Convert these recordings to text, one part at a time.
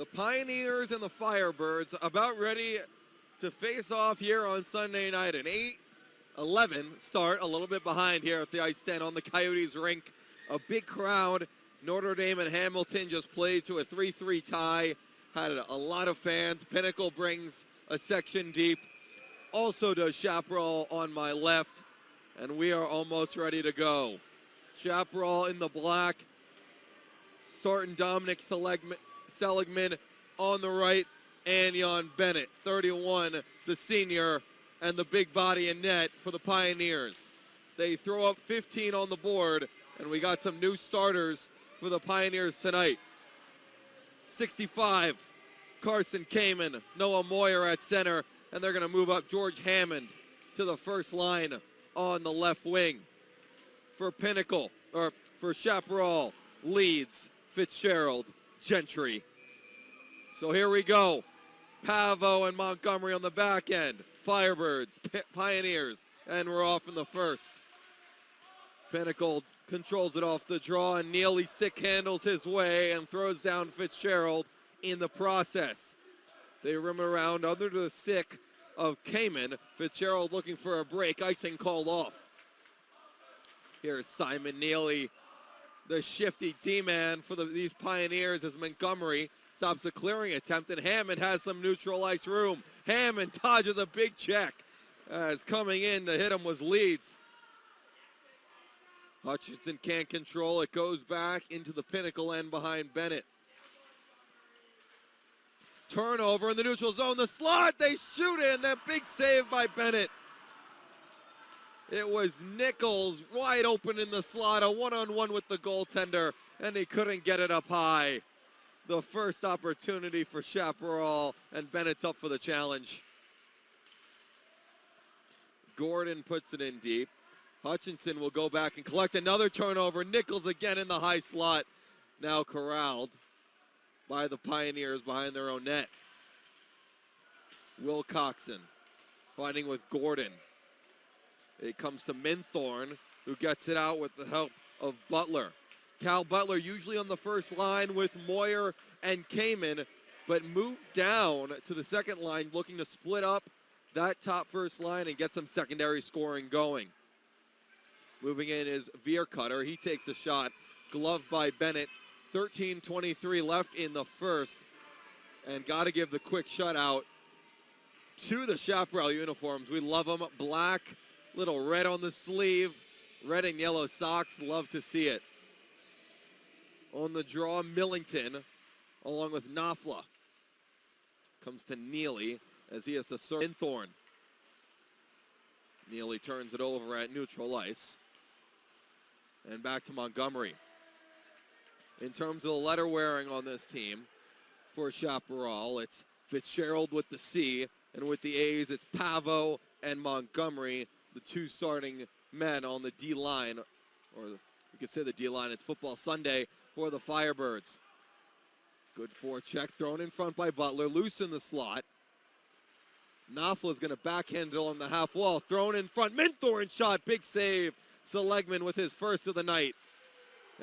The Pioneers and the Firebirds about ready to face off here on Sunday night. An 8-11 start, a little bit behind here at the ice stand on the Coyotes rink. A big crowd. Notre Dame and Hamilton just played to a 3-3 tie. Had a lot of fans. Pinnacle brings a section deep. Also does Chaparral on my left. And we are almost ready to go. Chaparral in the black. Sarton Dominic Seligman on the right. Anyon Bennett, 31, the senior, and the big body in net for the Pioneers. They throw up 15 on the board, and we got some new starters for the Pioneers tonight. 65, Carson Kamen, Noah Moyer at center, and they're going to move up George Hammond to the first line on the left wing. For Pinnacle, or for Chaparral, Leeds, Fitzgerald, Gentry. So here we go. Pavo and Montgomery on the back end. Firebirds, Pioneers, and we're off in the first. Pinnacle controls it off the draw, and Neely stick handles his way and throws down Fitzgerald in the process. They rim around under the stick of Kamen. Fitzgerald looking for a break. Icing called off. Here's Simon Neely, the shifty D-man for these Pioneers as Montgomery stops the clearing attempt, and Hammond has some neutral ice room. Hammond dodges a big check as coming in to hit him was Leeds. Hutchinson can't control it, goes back into the Pinnacle end behind Bennett. Turnover in the neutral zone, the slot, they shoot in, that big save by Bennett. It was Nichols wide open in the slot, a one-on-one with the goaltender, and he couldn't get it up high. The first opportunity for Chaparral, and Bennett's up for the challenge. Gordon puts it in deep. Hutchinson will go back and collect another turnover. Nichols again in the high slot. Now corralled by the Pioneers behind their own net. Will Coxon fighting with Gordon. It comes to Minthorn, who gets it out with the help of Butler. Cal Butler usually on the first line with Moyer and Kamen, but moved down to the second line looking to split up that top first line and get some secondary scoring going. Moving in is Veercutter. He takes a shot. Gloved by Bennett. 13:23 left in the first. And got to give the quick shutout to the Chaparral uniforms. We love them. Black, little red on the sleeve, red and yellow socks. Love to see it. On the draw, Millington, along with Knopfler. Comes to Neely as he has to serve Minthorn. Neely turns it over at neutral ice. And back to Montgomery. In terms of the letter wearing on this team for Chaparral, it's Fitzgerald with the C, and with the A's, it's Pavo and Montgomery, the two starting men on the D-line, or you could say the D-line. It's Football Sunday for the Firebirds. Good forecheck thrown in front by Butler, loose in the slot. Knopfler's going to backhandle on the half wall, thrown in front. Minthorn shot, big save. Seligman with his first of the night.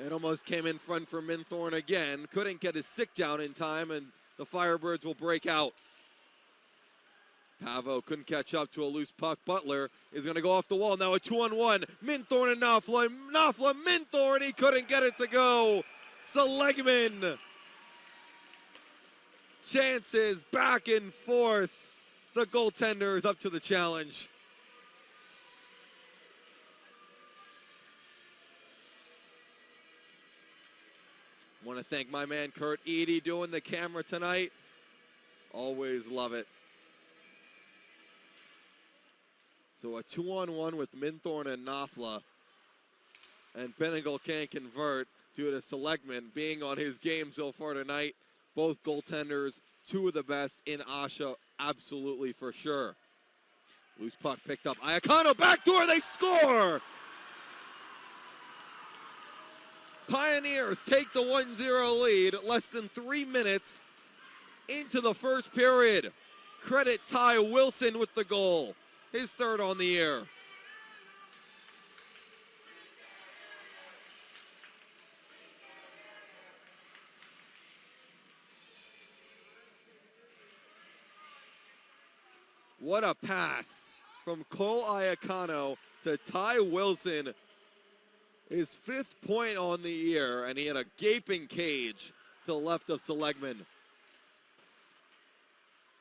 It almost came in front for Minthorn again. Couldn't get his stick down in time, and the Firebirds will break out. Pavo couldn't catch up to a loose puck. Butler is going to go off the wall. Now a 2-on-1. Minthorn and Knopfler. Knopfler, Minthorn. He couldn't get it to go. Seligman. Chances back and forth. The goaltender is up to the challenge. Want to thank my man Kurt Eady doing the camera tonight. Always love it. So a 2-on-1 with Minthorn and Knopfler. And Pinnacle can't convert due to Seligman being on his game so far tonight. Both goaltenders, two of the best in Asha, absolutely for sure. Loose puck picked up. Iacano backdoor, they score! Pioneers take the 1-0 lead less than 3 minutes into the first period. Credit Ty Wilson with the goal, his third on the year. What a pass from Cole Iacano to Ty Wilson. His 5th point on the year, and he had a gaping cage to the left of Seligman.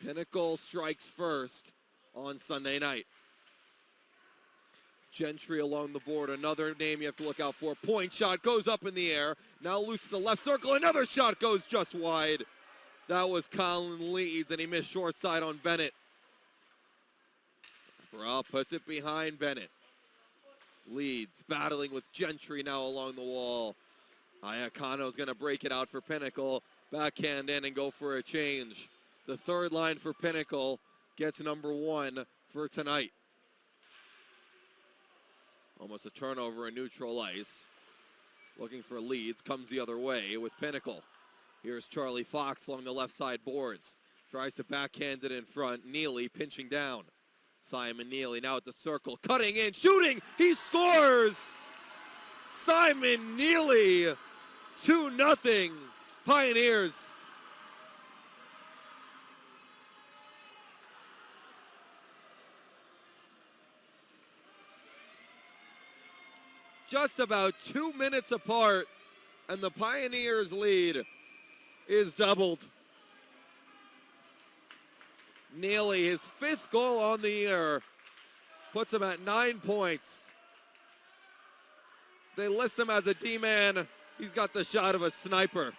Pinnacle strikes first on Sunday night. Gentry along the board, another name you have to look out for. Point shot goes up in the air. Now loose to the left circle. Another shot goes just wide. That was Colin Leeds, and he missed short side on Bennett. Chaparral puts it behind Bennett. Leeds battling with Gentry now along the wall. Iacano's going to break it out for Pinnacle. Backhand in and go for a change. The third line for Pinnacle gets number 1 for tonight. Almost a turnover in neutral ice. Looking for Leeds, comes the other way with Pinnacle. Here's Charlie Fox along the left side boards. Tries to backhand it in front. Neely pinching down. Simon Neely now at the circle, cutting in, shooting, he scores! Simon Neely, 2-0, Pioneers. Just about 2 minutes apart, and the Pioneers' lead is doubled. Neely, his 5th goal on the year, puts him at 9 points. They list him as a D-man. He's got the shot of a sniper.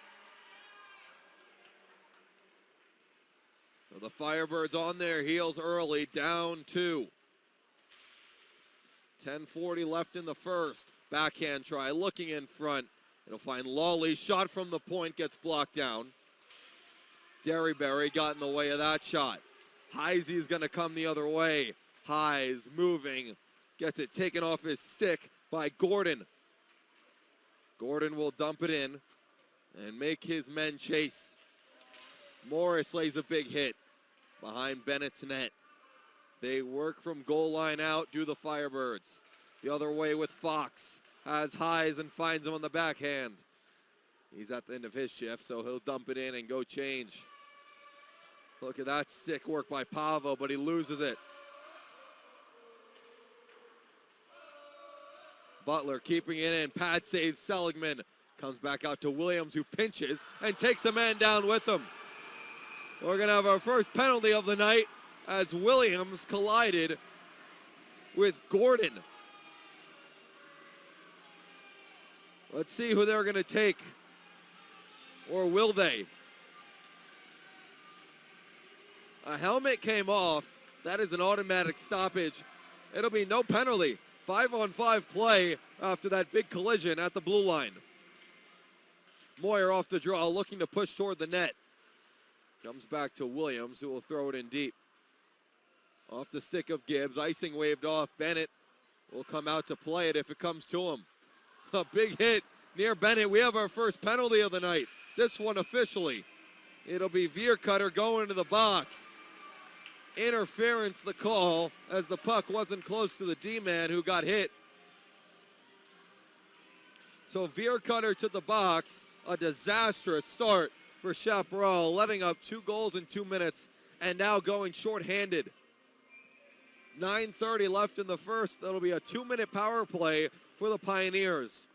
So the Firebirds on their heels early, down 2. 10:40 left in the first. Backhand try, looking in front. It'll find Lawley. Shot from the point gets blocked down. Derryberry got in the way of that shot. Heisey is going to come the other way. Heise moving. Gets it taken off his stick by Gordon. Gordon will dump it in and make his men chase. Morris lays a big hit behind Bennett's net. They work from goal line out, do the Firebirds. The other way with Fox. Has Heise and finds him on the backhand. He's at the end of his shift, so he'll dump it in and go change. Look at that sick work by Pavo, but he loses it. Butler keeping it in. Pad saves Seligman. Comes back out to Williams, who pinches and takes a man down with him. We're going to have our first penalty of the night as Williams collided with Gordon. Let's see who they're going to take. Or will they? A helmet came off. That is an automatic stoppage. It'll be no penalty. 5-on-5 play after that big collision at the blue line. Moyer off the draw, looking to push toward the net. Comes back to Williams, who will throw it in deep. Off the stick of Gibbs, icing waved off. Bennett will come out to play it if it comes to him. A big hit near Bennett. We have our first penalty of the night. This one officially. It'll be Veercutter going to the box. Interference the call as the puck wasn't close to the D-man who got hit. So Veercutter to the box. A disastrous start for Chaparral, letting up 2 goals in 2 minutes and now going shorthanded. 9:30 left in the first. That'll be a 2-minute power play for the Pioneers.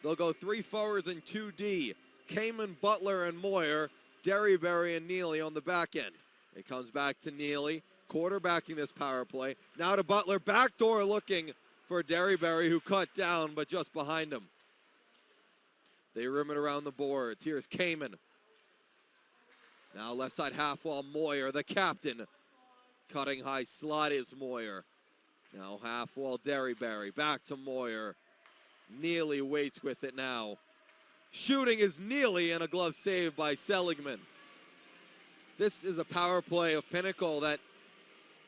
They'll go 3 forwards and 2 D. Kamen, Butler, and Moyer. Derryberry and Neely on the back end. It comes back to Neely, quarterbacking this power play. Now to Butler, backdoor looking for Derryberry, who cut down, but just behind him. They rim it around the boards. Here's Kamen. Now left side half wall, Moyer, the captain. Cutting high slot is Moyer. Now half wall, Derryberry. Back to Moyer. Neely waits with it now. Shooting is Neely, and a glove save by Seligman. This is a power play of Pinnacle that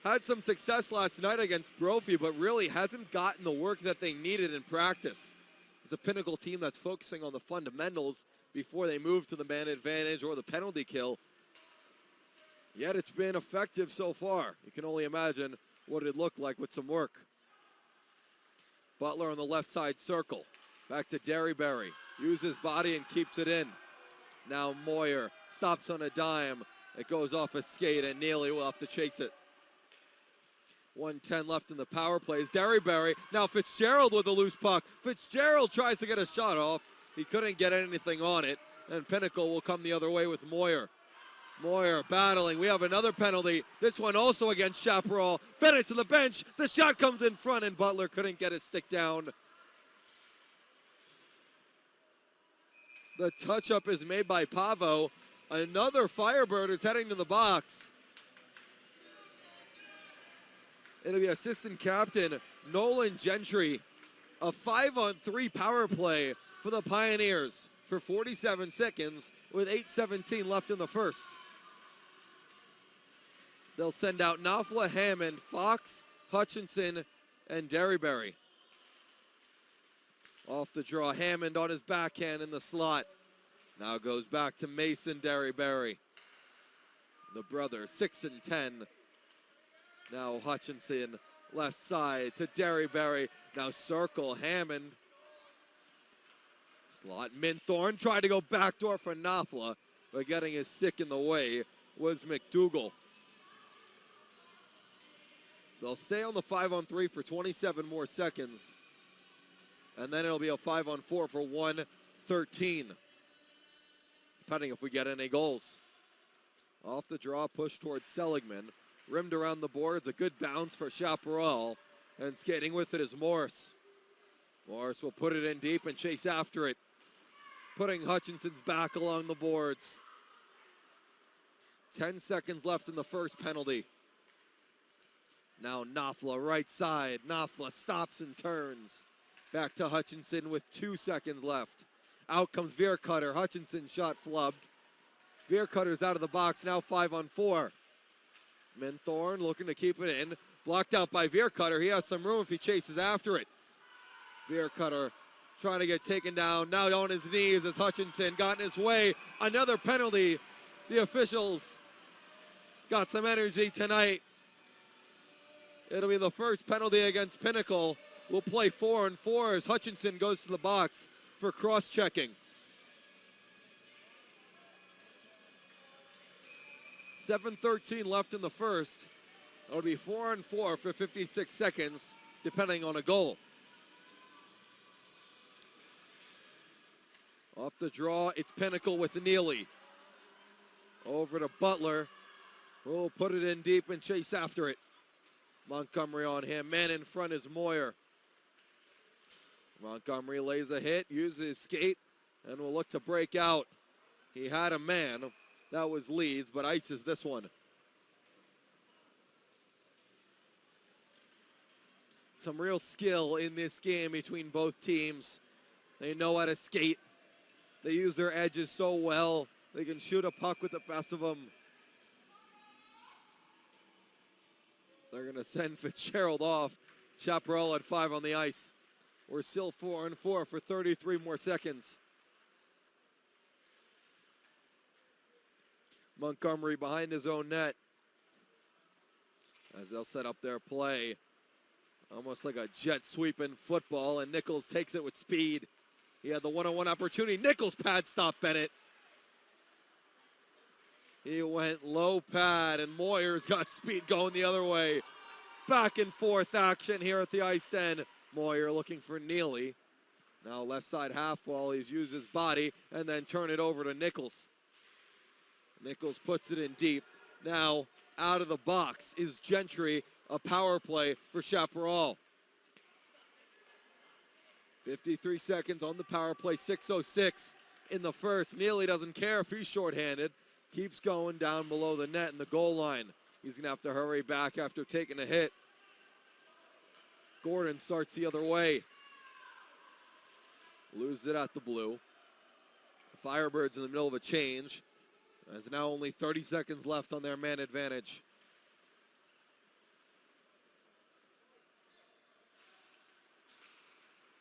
had some success last night against Brophy, but really hasn't gotten the work that they needed in practice. It's a Pinnacle team that's focusing on the fundamentals before they move to the man advantage or the penalty kill. Yet it's been effective so far. You can only imagine what it looked like with some work. Butler on the left side circle. Back to Derryberry. Uses body and keeps it in. Now Moyer stops on a dime. It goes off a skate, and Neely will have to chase it. 1:10 left in the power plays. Derryberry, now Fitzgerald with a loose puck. Fitzgerald tries to get a shot off. He couldn't get anything on it, and Pinnacle will come the other way with Moyer. Moyer battling. We have another penalty. This one also against Chaparral. Bennett to the bench. The shot comes in front, and Butler couldn't get his stick down. The touch-up is made by Pavo. Another Firebird is heading to the box. It'll be assistant captain Nolan Gentry. A 5-on-3 power play for the Pioneers for 47 seconds with 8:17 left in the first. They'll send out Knopfler, Hammond, Fox, Hutchinson, and Derryberry. Off the draw, Hammond on his backhand in the slot. Now goes back to Mason Derryberry. The brothers, 6 and 10. Now Hutchinson, left side to Derryberry. Now circle, Hammond. Slot, Minthorn tried to go backdoor for Knopfler, but getting his stick in the way was McDougal. They'll stay on the 5-on-3 for 27 more seconds. And then it'll be a 5-on-4 for 1:13. Depending if we get any goals. Off the draw, push towards Seligman. Rimmed around the boards, a good bounce for Chaparral. And skating with it is Morris. Morris will put it in deep and chase after it. Putting Hutchinson's back along the boards. 10 seconds left in the first penalty. Now Knopfler, right side. Knopfler stops and turns. Back to Hutchinson with 2 seconds left. Out comes Veercutter. Hutchinson shot flubbed. Veercutter's out of the box, now 5-on-4. Minthorn looking to keep it in. Blocked out by Veercutter. He has some room if he chases after it. Veercutter trying to get taken down. Now on his knees as Hutchinson got in his way. Another penalty. The officials got some energy tonight. It'll be the first penalty against Pinnacle. We'll play 4-on-4 as Hutchinson goes to the box for cross-checking. 7:13 left in the first. It'll be 4-on-4 for 56 seconds, depending on a goal. Off the draw, it's Pinnacle with Neely. Over to Butler. We'll put it in deep and chase after it. Montgomery on him. Man in front is Moyer. Montgomery lays a hit, uses his skate, and will look to break out. He had a man. That was Leeds, but ices this one. Some real skill in this game between both teams. They know how to skate. They use their edges so well. They can shoot a puck with the best of them. They're going to send Fitzgerald off. Chaparral at 5 on the ice. We're still 4-on-4 for 33 more seconds. Montgomery behind his own net as they'll set up their play. Almost like a jet sweep in football, and Nichols takes it with speed. He had the one-on-one opportunity. Nichols pad stop Bennett. He went low pad, and Moyer's got speed going the other way. Back and forth action here at the ice end. Moyer looking for Neely. Now left side half wall. He's used his body and then turn it over to Nichols. Nichols puts it in deep. Now out of the box is Gentry. A power play for Chaparral. 53 seconds on the power play. 6:06 in the first. Neely doesn't care if he's shorthanded. Keeps going down below the net and the goal line. He's going to have to hurry back after taking a hit. Gordon starts the other way. Loses it at the blue. The Firebirds in the middle of a change. There's now only 30 seconds left on their man advantage.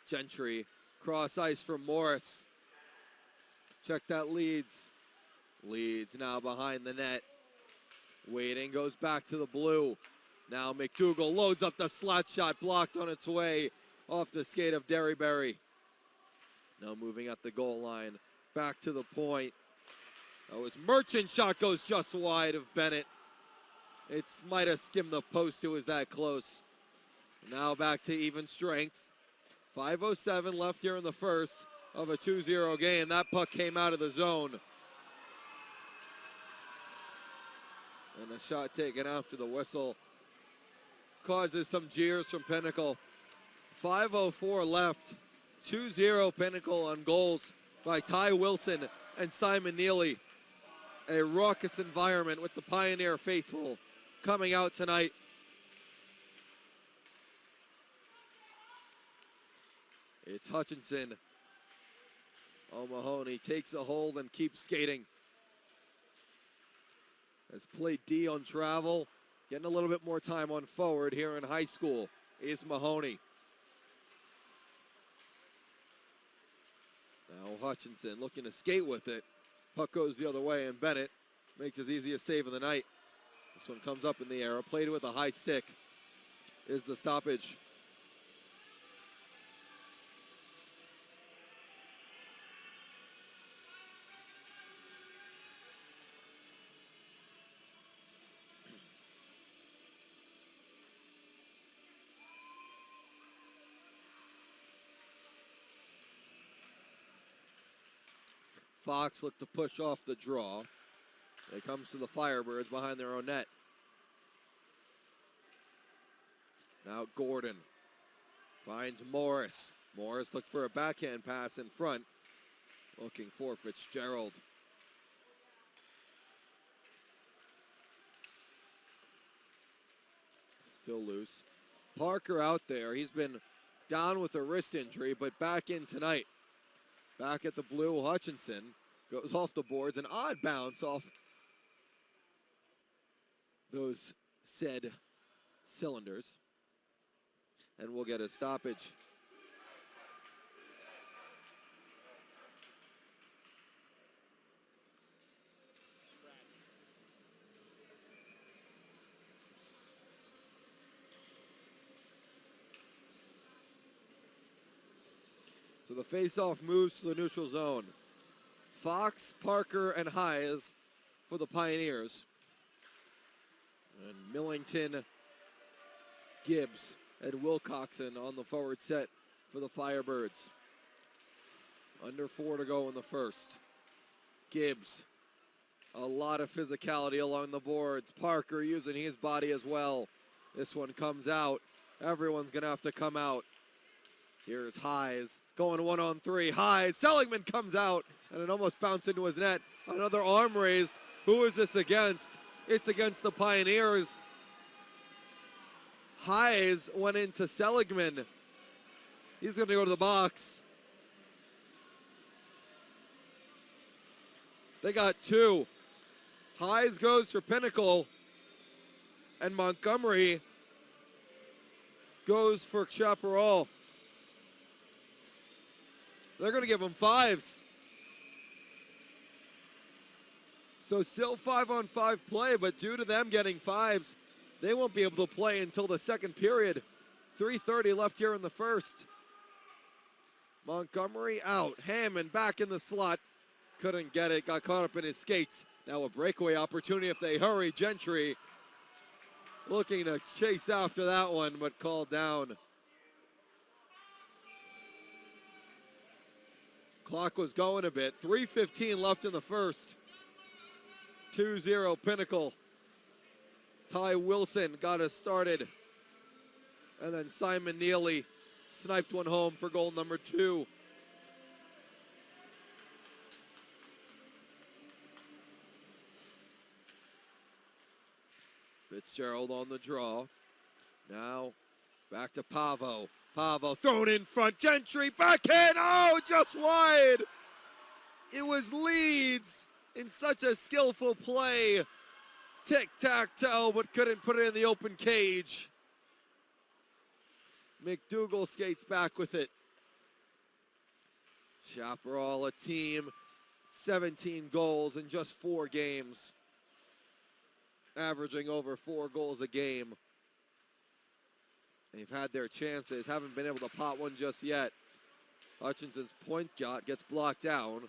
Gentry, cross ice from Morris. Check that Leeds. Leeds now behind the net. Waiting, goes back to the blue. Now McDougal loads up the slot shot, blocked on its way off the skate of Derryberry. Now moving at the goal line, back to the point. Oh, his Merchant shot goes just wide of Bennett. It might have skimmed the post. It was that close. Now back to even strength. 5:07 left here in the first of a 2-0 game. That puck came out of the zone. And a shot taken after the whistle causes some jeers from Pinnacle. 5:04 left. 2-0 Pinnacle on goals by Ty Wilson and Simon Neely. A raucous environment with the Pioneer faithful coming out tonight. It's Hutchinson. O'Mahony takes a hold and keeps skating. Has played D on travel. Getting a little bit more time on forward here in high school is Mahoney. Now Hutchinson looking to skate with it. Puck goes the other way, and Bennett makes his easiest save of the night. This one comes up in the air. Played with a high stick is the stoppage. Fox looked to push off the draw. It comes to the Firebirds behind their own net. Now Gordon finds Morris. Morris looked for a backhand pass in front. Looking for Fitzgerald. Still loose. Parker out there. He's been down with a wrist injury, but back in tonight. Back at the blue, Hutchinson goes off the boards. An odd bounce off those said cylinders. And we'll get a stoppage. So the face-off moves to the neutral zone. Fox, Parker, and Hayes for the Pioneers. And Millington, Gibbs, and Wilcoxon on the forward set for the Firebirds. Under 4 to go in the first. Gibbs, a lot of physicality along the boards. Parker using his body as well. This one comes out. Everyone's going to have to come out. Here's Hayes going 1-on-3. Hayes, Seligman comes out, and it almost bounced into his net. Another arm raised. Who is this against? It's against the Pioneers. Hayes went into Seligman. He's going to go to the box. They got 2. Hayes goes for Pinnacle, and Montgomery goes for Chaparral. They're going to give him 5s. So still 5-on-5 play, but due to them getting 5s, they won't be able to play until the second period. 3:30 left here in the first. Montgomery out. Hammond back in the slot. Couldn't get it. Got caught up in his skates. Now a breakaway opportunity if they hurry. Gentry looking to chase after that one, but called down. Clock was going a bit. 3:15 left in the first. 2-0 Pinnacle. Ty Wilson got us started. And then Simon Neely sniped one home for goal number 2. Fitzgerald on the draw. Now back to Pavo. Pavo thrown in front. Gentry backhand. Oh, just wide. It was Leeds in such a skillful play. Tic-tac-toe, but couldn't put it in the open cage. McDougal skates back with it. Chaparral, a team, 17 goals in just 4 games. Averaging over 4 goals a game. They've had their chances, haven't been able to pot one just yet. Hutchinson's point gets blocked down.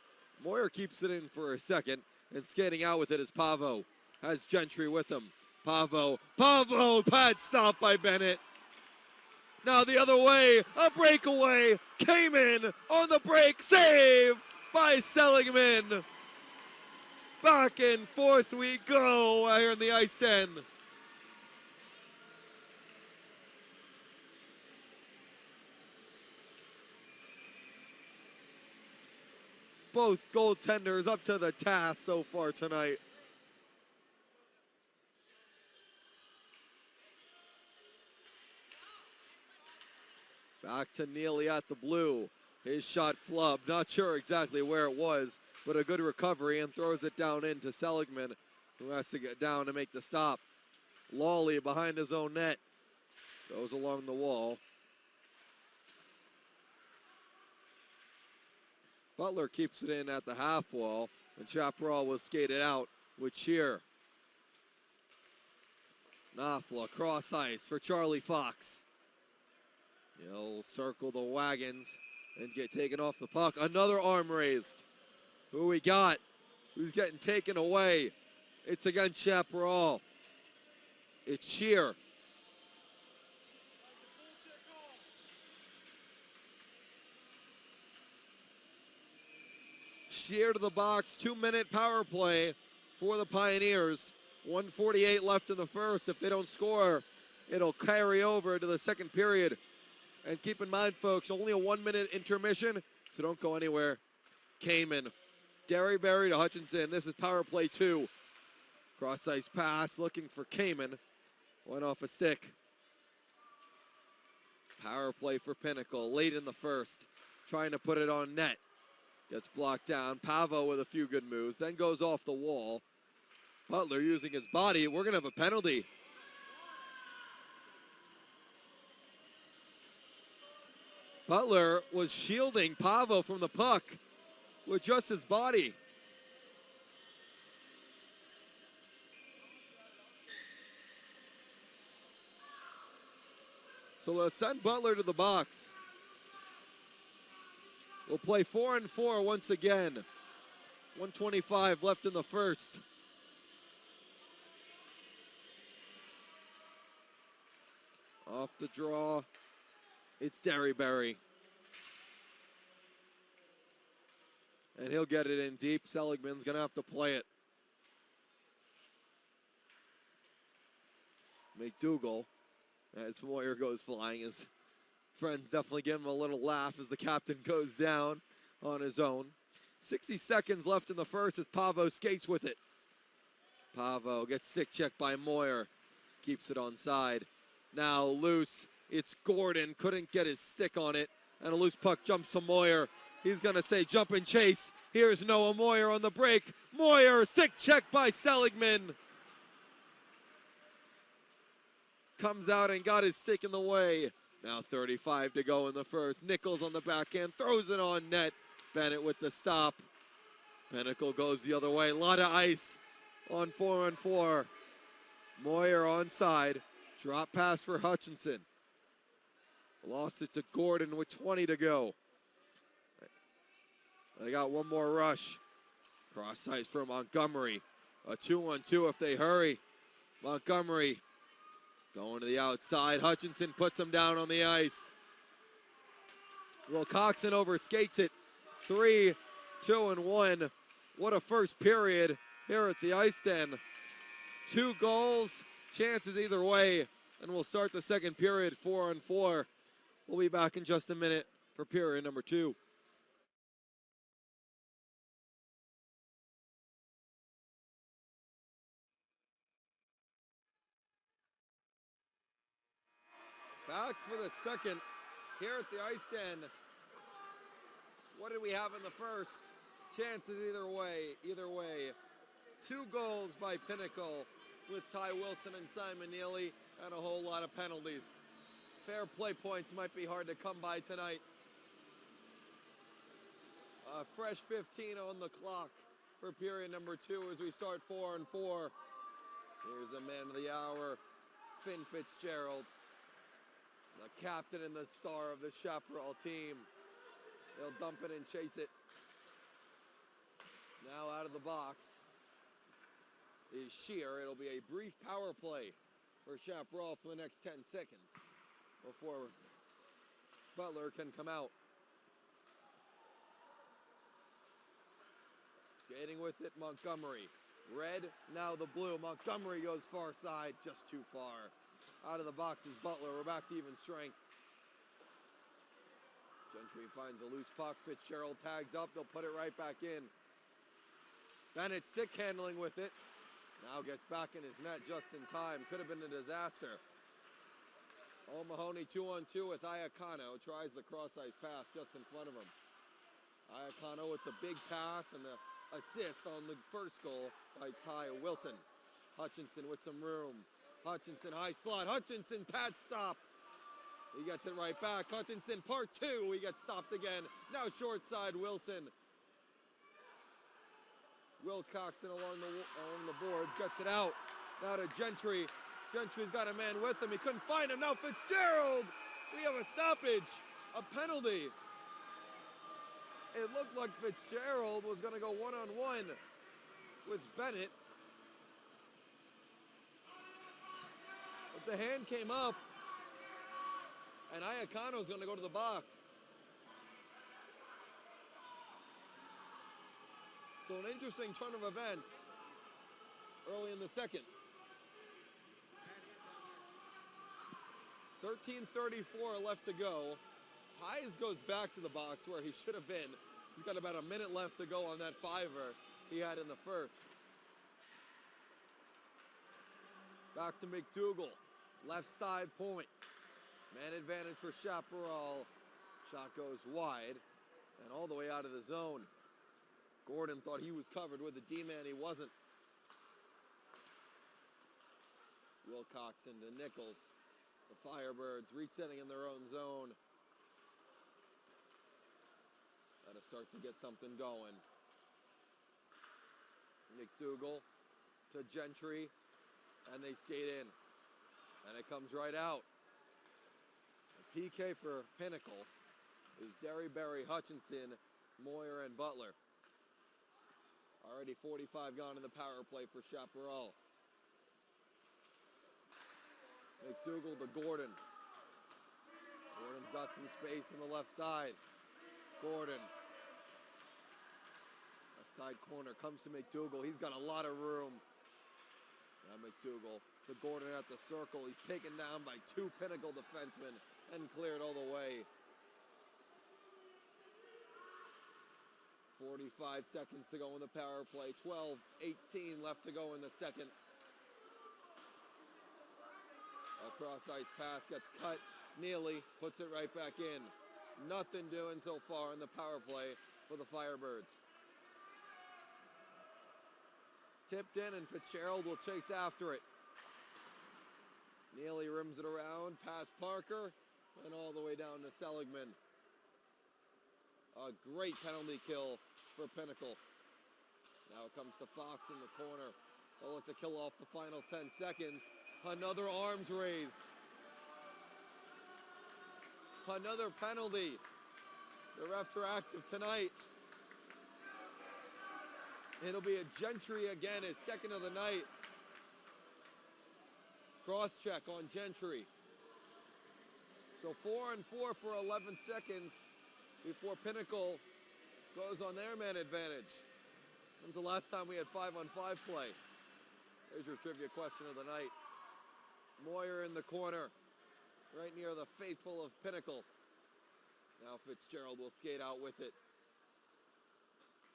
Moyer keeps it in for a second, And skating out with it is Pavo. Has Gentry with him. Pavo, pad stop by Bennett. Now the other way, a breakaway, came in on the break, save by Seligman. Back and forth we go here in the ice end. Both goaltenders up to the task so far tonight. Back to Neely at the blue. His shot flubbed. Not sure exactly where it was, but a good recovery and throws it down into Seligman, who has to get down to make the stop. Lawley behind his own net. Goes along the wall. Butler keeps it in at the half wall, and Chaparral will skate it out with Cheer. Knopfler cross ice for Charlie Fox. He'll circle the wagons and get taken off the puck. Another arm raised. Who we got? Who's getting taken away? It's against Chaparral. It's Shear. Shear to the box. 2-minute power play for the Pioneers. 1:48 left in the first. If they don't score, it'll carry over to the second period. And keep in mind, folks, only a 1-minute intermission, so don't go anywhere. Kamen. Derryberry to Hutchinson. This is power play 2. Cross-ice pass, looking for Kamen. Went off a stick. Power play for Pinnacle, late in the first. Trying to put it on net. Gets blocked down. Pavo with a few good moves, then goes off the wall. Butler using his body. We're going to have a penalty. Butler was shielding Pavo from the puck with just his body. So they'll send Butler to the box. We'll play 4-4 once again. 1:25 left in the first. Off the draw. It's Derryberry. And he'll get it in deep. Seligman's going to have to play it. McDougal, as Moyer goes flying, his friends definitely give him a little laugh as the captain goes down on his own. 60 seconds left in the first as Pavo skates with it. Pavo gets stick checked by Moyer. Keeps it onside. Now loose. It's Gordon, couldn't get his stick on it, and a loose puck jumps to Moyer. He's going to say jump and chase. Here's Noah Moyer on the break. Moyer, stick check by Seligman. Comes out and got his stick in the way. Now 35 to go in the first. Nichols on the backhand, throws it on net. Bennett with the stop. Pinnacle goes the other way. A lot of ice on 4-on-4. Moyer onside. Drop pass for Hutchinson. Lost it to Gordon with 20 to go. They got one more rush. Cross ice for Montgomery. A 2-on-2 if they hurry. Montgomery going to the outside. Hutchinson puts him down on the ice. Well, Coxon overskates it. 3, 2, and 1. What a first period here at the ice end. 2 goals, chances either way. And we'll start the second period 4-on-4. We'll be back in just a minute for period number 2. Back for the second here at the ice end. What did we have in the first? Chances either way. 2 goals by Pinnacle with Ty Wilson and Simon Neely, and a whole lot of penalties. Fair play points might be hard to come by tonight. Fresh 15 on the clock for period number 2 as we start 4-on-4. Here's the man of the hour, Finn Fitzgerald, the captain and the star of the Chaparral team. They'll dump it and chase it. Now out of the box. is sheer. It'll be a brief power play for Chaparral for the next 10 seconds before Butler can come out. Skating with it, Montgomery. Red, now the blue. Montgomery goes far side, just too far. Out of the box is Butler. We're back to even strength. Gentry finds a loose puck. Fitzgerald tags up. They'll put it right back in. Bennett stick handling with it. Now gets back in his net just in time. Could have been a disaster. O'Mahony 2-on-2 with Iacano. Tries the cross-ice pass just in front of him. Iacano with the big pass and the assist on the first goal by Ty Wilson. Hutchinson with some room. Hutchinson high slot. Hutchinson pad stop. He gets it right back. Hutchinson part two. He gets stopped again. Now short side Wilson. Wilcoxon along the boards gets it out. Now to Gentry. Gentry's got a man with him. He couldn't find him. Now Fitzgerald. We have a stoppage. A penalty. It looked like Fitzgerald was going to go one-on-one with Bennett. But the hand came up, and Iacano's going to go to the box. So an interesting turn of events early in the second. 13:34 left to go. Hayes goes back to the box where he should have been. He's got about a minute left to go on that fiver he had in the first. Back to McDougal. Left side point. Man advantage for Chaparral. Shot goes wide and all the way out of the zone. Gordon thought he was covered with the D-man. He wasn't. Wilcoxon to Nichols. The Firebirds resetting in their own zone. Got to start to get something going. McDougal to Gentry, and they skate in. And it comes right out. A PK for Pinnacle is Derry, Berry, Hutchinson, Moyer, and Butler. Already 45 gone in the power play for Chaparral. McDougal to Gordon. Gordon's got some space on the left side. Gordon. A side corner comes to McDougal. He's got a lot of room. Now McDougal to Gordon at the circle. He's taken down by two Pinnacle defensemen and cleared all the way. 45 seconds to go in the power play. 12-18 left to go in the second. A cross-ice pass gets cut. Neely puts it right back in. Nothing doing so far in the power play for the Firebirds. Tipped in and Fitzgerald will chase after it. Neely rims it around past Parker and all the way down to Seligman. A great penalty kill for Pinnacle. Now it comes to Fox in the corner. They'll look to kill off the final 10 seconds. Another arms raised. Another penalty. The refs are active tonight. It'll be a Gentry again, his second of the night. Cross check on Gentry. So 4-on-4 for 11 seconds before Pinnacle goes on their man advantage. When's the last time we had 5-on-5 play? There's your trivia question of the night. Moyer in the corner, right near the faithful of Pinnacle. Now Fitzgerald will skate out with it.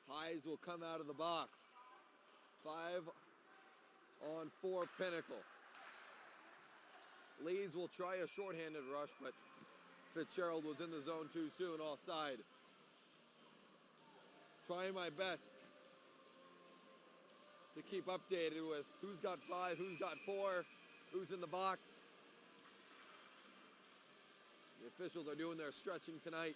Hayes will come out of the box. 5-on-4 Pinnacle. Leeds will try a shorthanded rush, but Fitzgerald was in the zone too soon, offside. Trying my best to keep updated with who's got 5, who's got 4, who's in the box. The officials are doing their stretching tonight.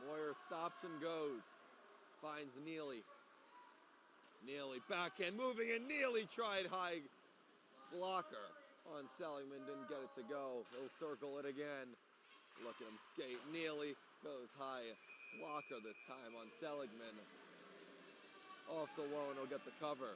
Moyer stops and goes. Finds Neely. Neely backhand moving, and Neely tried high blocker on Seligman. Didn't get it to go. He'll circle it again. Look at him skate. Neely goes high. Blocker this time on Seligman. Off the wall and he'll get the cover.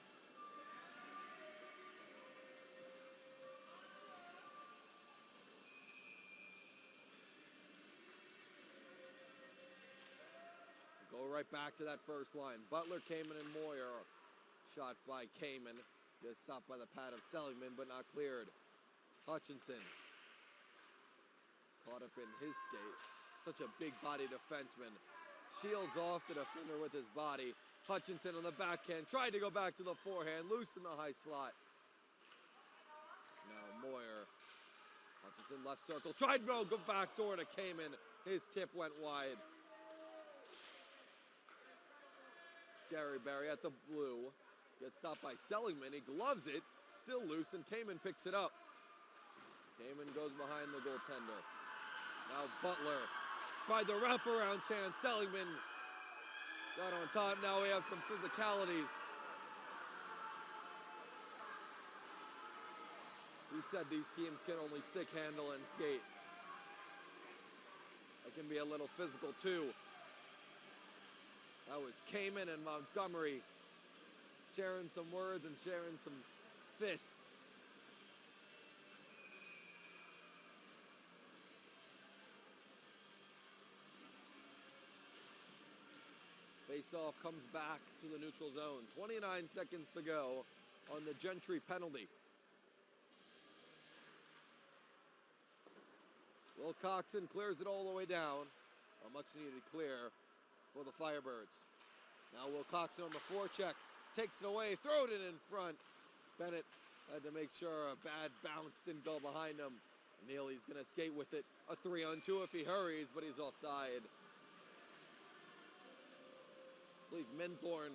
Go right back to that first line. Butler, Kamen, and Moyer. Shot by Kamen. Gets stopped by the pad of Seligman, but not cleared. Hutchinson. Caught up in his skate. Such a big body defenseman. Shields off the defender with his body. Hutchinson on the backhand. Tried to go back to the forehand. Loose in the high slot. Now Moyer. Hutchinson left circle. Tried to go back door to Kamen. His tip went wide. Derryberry at the blue. Gets stopped by Seligman. He gloves it. Still loose, and Kamen picks it up. Kamen goes behind the goaltender. Now Butler tried the wraparound chance. Seligman got on top. Now we have some physicalities. We said these teams can only stick handle and skate. It can be a little physical too. That was Kamen and Montgomery sharing some words and sharing some fists. Face-off comes back to the neutral zone. 29 seconds to go on the Gentry penalty. Will Coxon clears it all the way down. A much-needed clear for the Firebirds. Now Will Coxon on the forecheck. Takes it away, throws it in front. Bennett had to make sure a bad bounce didn't go behind him. Neely's going to skate with it. A 3-on-2 if he hurries, but he's offside. I believe Minthorn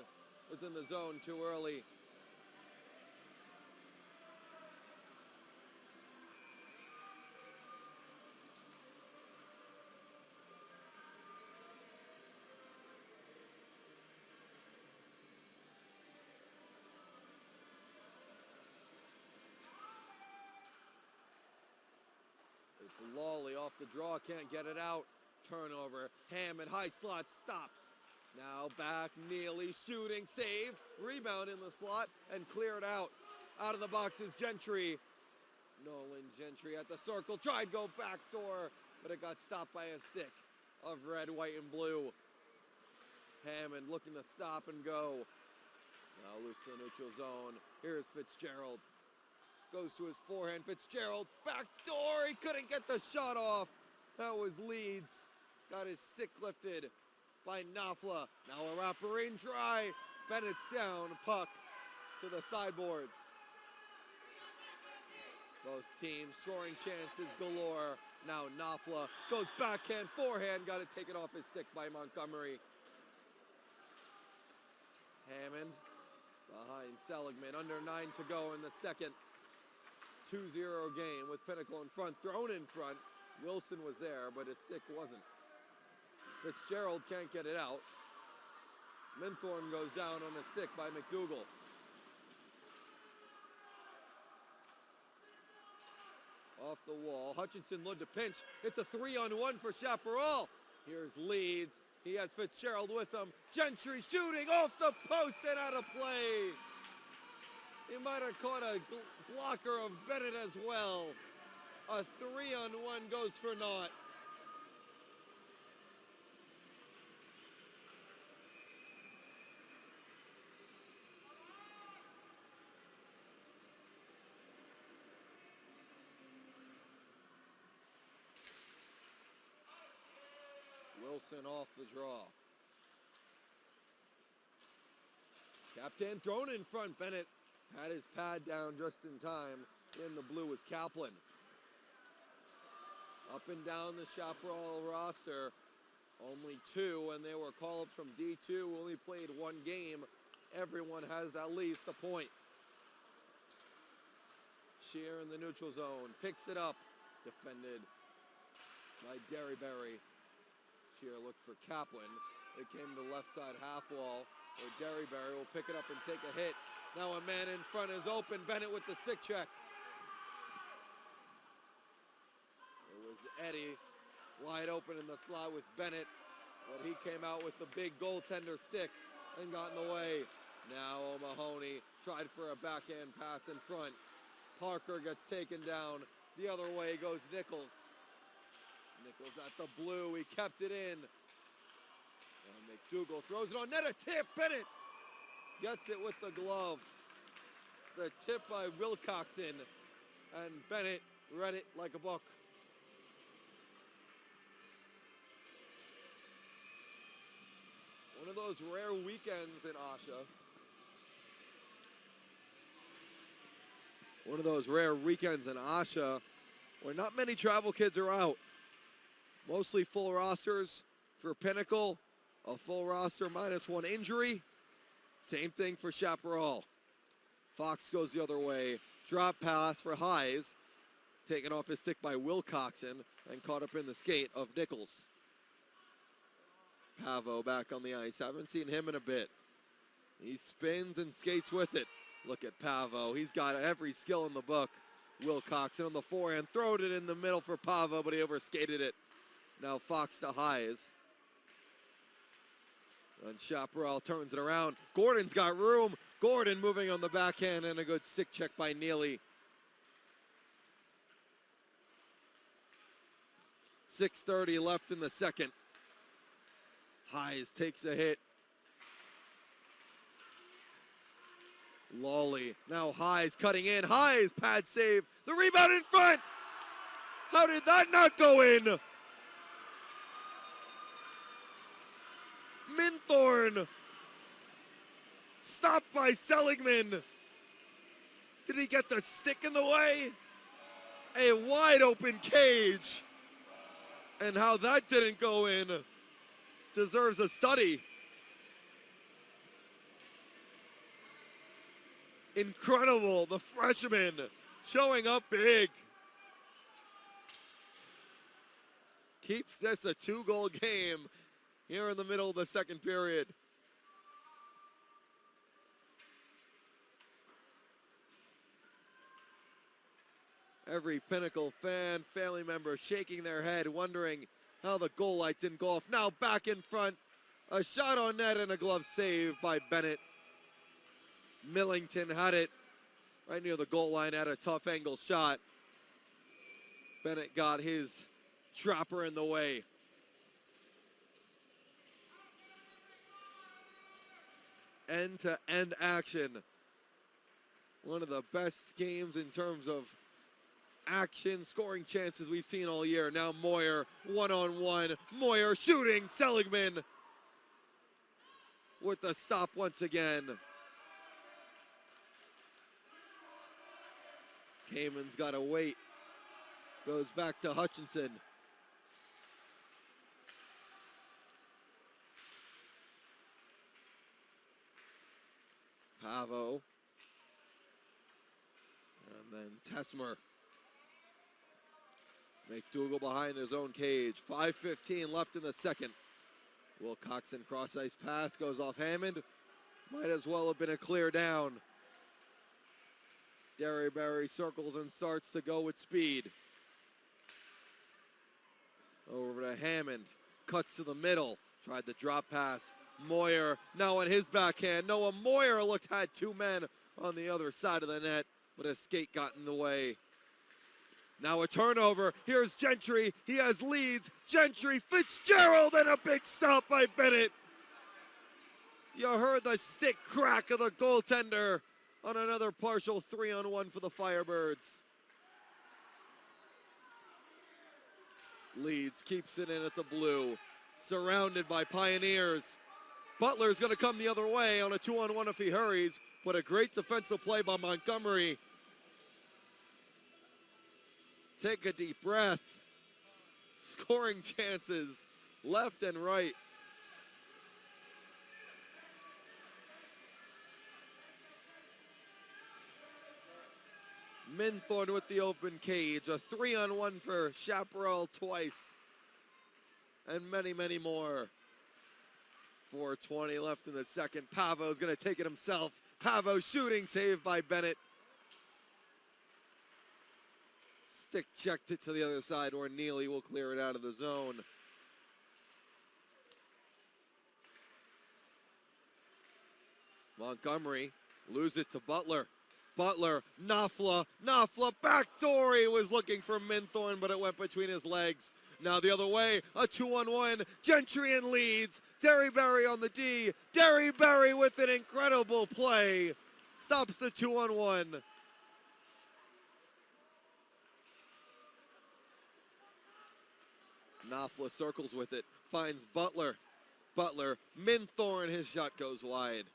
was in the zone too early. It's Lawley off the draw, can't get it out. Turnover, Hammond, high slot, stops. Now back, Neely shooting, save, rebound in the slot, and cleared out. Out of the box is Gentry. Nolan Gentry at the circle, tried to go backdoor, but it got stopped by a stick of red, white, and blue. Hammond looking to stop and go. Now loose to the neutral zone. Here's Fitzgerald. Goes to his forehand, Fitzgerald, backdoor, he couldn't get the shot off. That was Leeds. Got his stick lifted by Knopfler. Now a wraparound try. Bennett's down, puck to the sideboards. Both teams scoring chances galore. Now Knopfler goes backhand, forehand, got to take it off his stick by Montgomery. Hammond behind Seligman, under 9 to go in the second. 2-0 game with Pinnacle in front, thrown in front. Wilson was there, but his stick wasn't. Fitzgerald can't get it out. Minthorn goes down on a stick by McDougal. Off the wall, Hutchinson looked to pinch. It's a 3-on-1 for Chaparral. Here's Leeds. He has Fitzgerald with him. Gentry shooting off the post and out of play. He might have caught a blocker of Bennett as well. A 3-on-1 goes for naught. Wilson off the draw. Captain thrown in front. Bennett had his pad down just in time. In the blue was Kaplan. Up and down the Chaparral roster, only 2, and they were call-ups from D2 who only played 1 game. Everyone has at least a point. Shear in the neutral zone, picks it up, defended by Derryberry. Shear looked for Kaplan. It came to the left side half wall, where Derryberry will pick it up and take a hit. Now a man in front is open. Bennett with the stick check. It was Eddie Wide open in the slot with Bennett, but he came out with the big goaltender stick and got in the way. Now O'Mahony tried for a backhand pass in front. Parker gets taken down. The other way goes Nichols. Nichols at the blue, he kept it in. And McDougal throws it on net, a tip, Bennett gets it with the glove. The tip by Wilcoxon, and Bennett read it like a book. One of those rare weekends in Asha. One of those rare weekends in Asha where not many travel kids are out. Mostly full rosters for Pinnacle. A full roster minus one injury. Same thing for Chaparral. Fox goes the other way. Drop pass for Hayes. Taken off his stick by Wilcoxon and caught up in the skate of Nichols. Pavo back on the ice. Haven't seen him in a bit. He spins and skates with it. Look at Pavo. He's got every skill in the book. Wilcoxon on the forehand. Throwed it in the middle for Pavo, but he overskated it. Now Fox to Hayes. And Chaparral turns it around. Gordon's got room. Gordon moving on the backhand and a good stick check by Neely. 6:30 left in the second. Hayes takes a hit. Lawley. Now Hayes cutting in. Hayes pad save. The rebound in front. How did that not go in? Minthorn. Stopped by Seligman. Did he get the stick in the way? A wide open cage. And how that didn't go in deserves a study. Incredible, the freshman showing up big. Keeps this a 2-goal game here in the middle of the second period. Every Pinnacle fan, family member shaking their head, wondering how the goal light didn't go off. Now back in front, a shot on net and a glove save by Bennett. Millington had it right near the goal line, had a tough angle shot. Bennett got his dropper in the way. End-to-end action. One of the best games in terms of action, scoring chances we've seen all year. Now Moyer, one-on-one. Moyer shooting, Seligman with the stop once again. Cayman's got to wait. Goes back to Hutchinson. Pavo. And then Tesmer. McDougal behind his own cage. 5:15 left in the second. Wilcoxon cross-ice pass goes off Hammond. Might as well have been a clear down. Derryberry circles and starts to go with speed. Over to Hammond. Cuts to the middle. Tried the drop pass. Moyer now on his backhand. Noah Moyer had 2 men on the other side of the net, but a skate got in the way. Now a turnover. Here's Gentry. He has leads. Gentry, Fitzgerald, and a big stop by Bennett. You heard the stick crack of the goaltender on another partial 3-on-1 for the Firebirds. Leeds keeps it in at the blue. Surrounded by Pioneers. Butler's going to come the other way on a 2-on-1 if he hurries, but a great defensive play by Montgomery. Take a deep breath. Scoring chances left and right. Minthorn with the open cage. A 3-on-1 for Chaparral twice. And many, many more. 4:20 left in the second. Pavo's going to take it himself. Pavo shooting, saved by Bennett. Stick checked it to the other side where Neely will clear it out of the zone. Montgomery lose it to Butler. Butler, Knopfler, backdoor. He was looking for Minthorn, but it went between his legs. Now the other way, a 2-on-1. Gentry in leads. Derryberry on the D. Derryberry with an incredible play. Stops the 2-on-1. Knopfler circles with it. Finds Butler. Butler, Minthorn, his shot goes wide.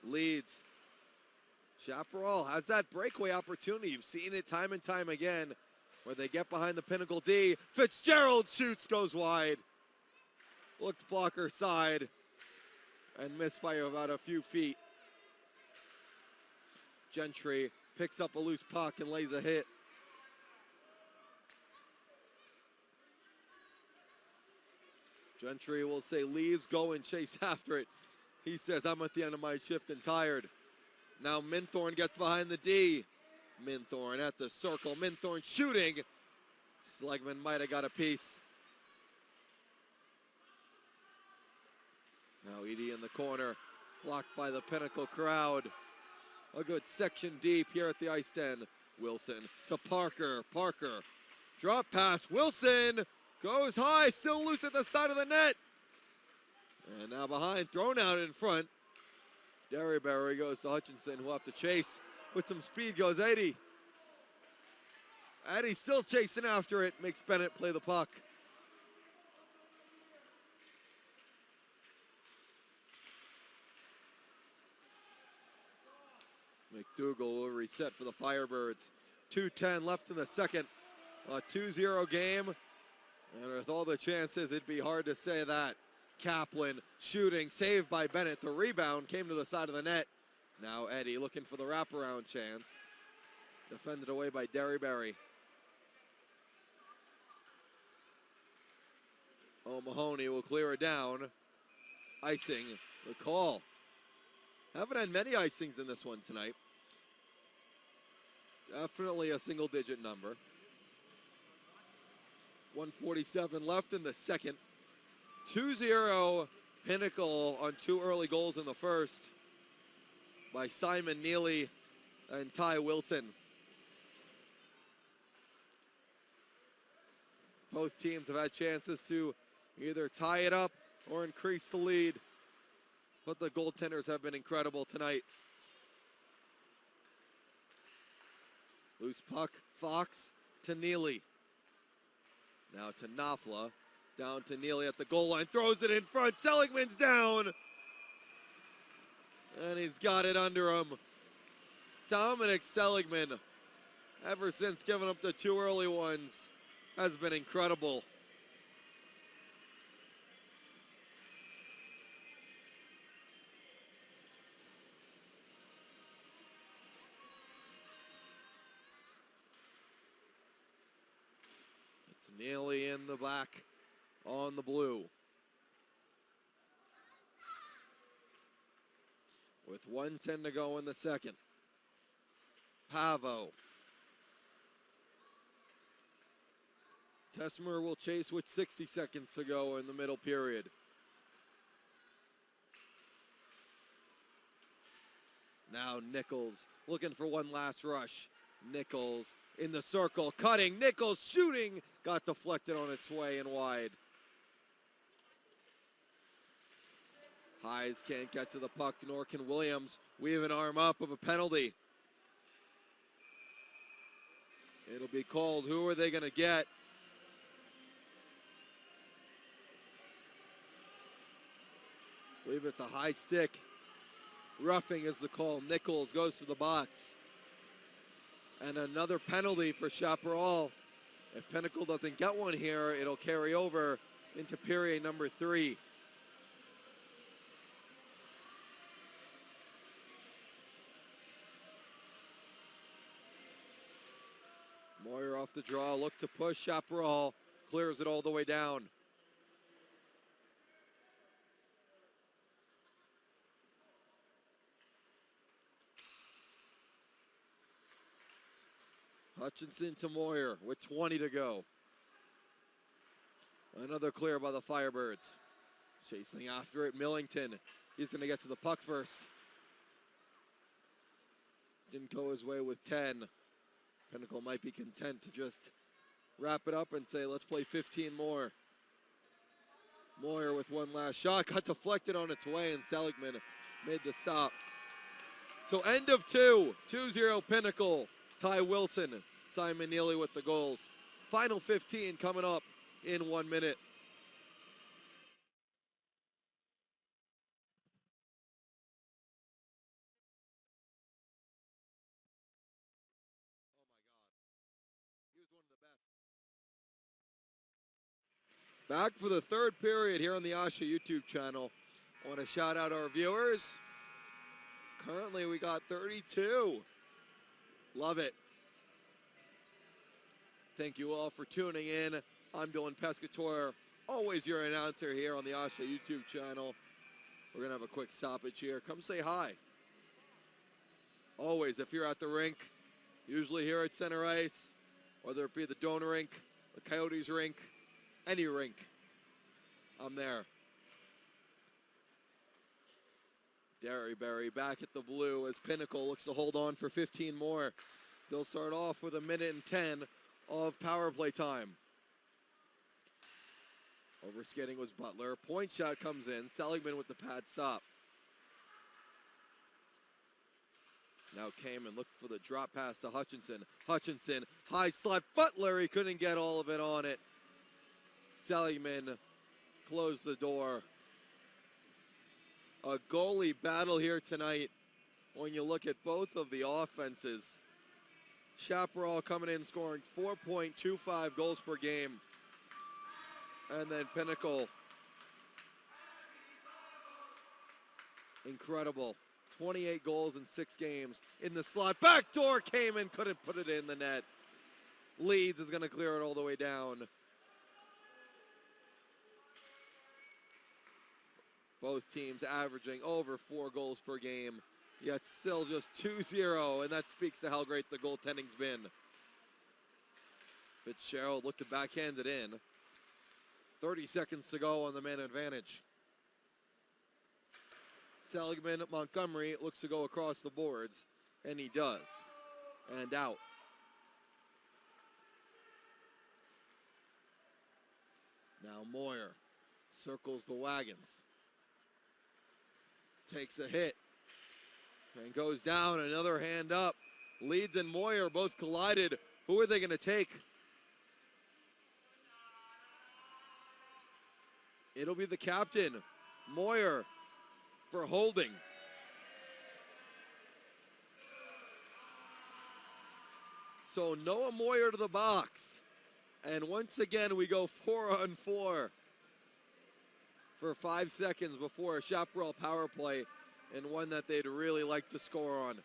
Leads. Chaparral has that breakaway opportunity. You've seen it time and time again where they get behind the Pinnacle D. Fitzgerald shoots, goes wide. Looked blocker side and missed by about a few feet. Gentry picks up a loose puck and lays a hit. Gentry will say leaves, go and chase after it. He says, I'm at the end of my shift and tired. Now Minthorn gets behind the D. Minthorn at the circle. Minthorn shooting. Slegman might have got a piece. Now Edie in the corner. Blocked by the Pinnacle crowd. A good section deep here at the ice end. Wilson to Parker. Parker. Drop pass. Wilson goes high. Still loose at the side of the net. And now behind. Thrown out in front. Derryberry goes to Hutchinson, who will have to chase. With some speed goes Eddie. Eddie still chasing after it. Makes Bennett play the puck. McDougal will reset for the Firebirds. 2:10 left in the second. A 2-0 game. And with all the chances, it'd be hard to say that. Kaplan shooting, saved by Bennett. The rebound came to the side of the net. Now Eddie looking for the wraparound chance. Defended away by Derryberry. O'Mahony will clear it down. Icing, the call. Haven't had many icings in this one tonight. Definitely a single-digit number. 1:47 left in the second. 2-0 Pinnacle on two early goals in the first by Simon Neely and Ty Wilson. Both teams have had chances to either tie it up or increase the lead, but the goaltenders have been incredible tonight. Loose puck, Fox to Neely. Now to Knopfler. Down to Neely at the goal line, throws it in front. Seligman's down. And he's got it under him. Dominic Seligman, ever since giving up the two early ones, has been incredible. It's Neely in the back. On the blue. With 1:10 to go in the second. Pavo. Tessmer will chase with 60 seconds to go in the middle period. Now Nichols looking for one last rush. Nichols in the circle, cutting. Nichols shooting. Got deflected on its way and wide. Hayes can't get to the puck, nor can Williams. Weave an arm up of a penalty. It'll be called. Who are they going to get? I believe it's a high stick. Roughing is the call. Nichols goes to the box. And another penalty for Chaparral. If Pinnacle doesn't get one here, it'll carry over into period number 3. Moyer off the draw, look to push. Chaparral clears it all the way down. Hutchinson to Moyer with 20 to go. Another clear by the Firebirds. Chasing after it, Millington. He's going to get to the puck first. Didn't go his way with 10. Pinnacle might be content to just wrap it up and say, let's play 15 more. Moyer with one last shot. Got deflected on its way, and Seligman made the stop. So end of two. 2-0 Pinnacle. Ty Wilson, Simon Neely with the goals. Final 15 coming up in 1 minute. Back for the third period here on the Asha YouTube channel. I want to shout out our viewers. Currently we got 32. Love it. Thank you all for tuning in. I'm Dylan Pescatore, always your announcer here on the Asha YouTube channel. We're going to have a quick stoppage here. Come say hi. Always, if you're at the rink, usually here at Center Ice, whether it be the Donor Rink, the Coyotes Rink, any rink, I'm there. Derryberry back at the blue as Pinnacle looks to hold on for 15 more. They'll start off with 1:10 of power play time. Overskating was Butler. Point shot comes in. Seligman with the pad stop. Now Kamen looked for the drop pass to Hutchinson. Hutchinson, high slot. Butler, he couldn't get all of it on it. Seligman closed the door. A goalie battle here tonight when you look at both of the offenses. Chaparral coming in scoring 4.25 goals per game. And then Pinnacle. Incredible. 28 goals in 6 games. In the slot. Backdoor came in. Couldn't put it in the net. Leeds is going to clear it all the way down. Both teams averaging over 4 goals per game. Yet still just 2-0. And that speaks to how great the goaltending's been. Fitzgerald looked to backhand it in. 30 seconds to go on the man advantage. Seligman, Montgomery looks to go across the boards, and he does. And out. Now Moyer circles the wagons. Takes a hit and goes down. Another hand up. Leeds and Moyer both collided. Who are they going to take? It'll be the captain, Moyer, for holding. So Noah Moyer to the box. And once again, we go 4-on-4 for 5 seconds before a Chaparral power play, and one that they'd really like to score on.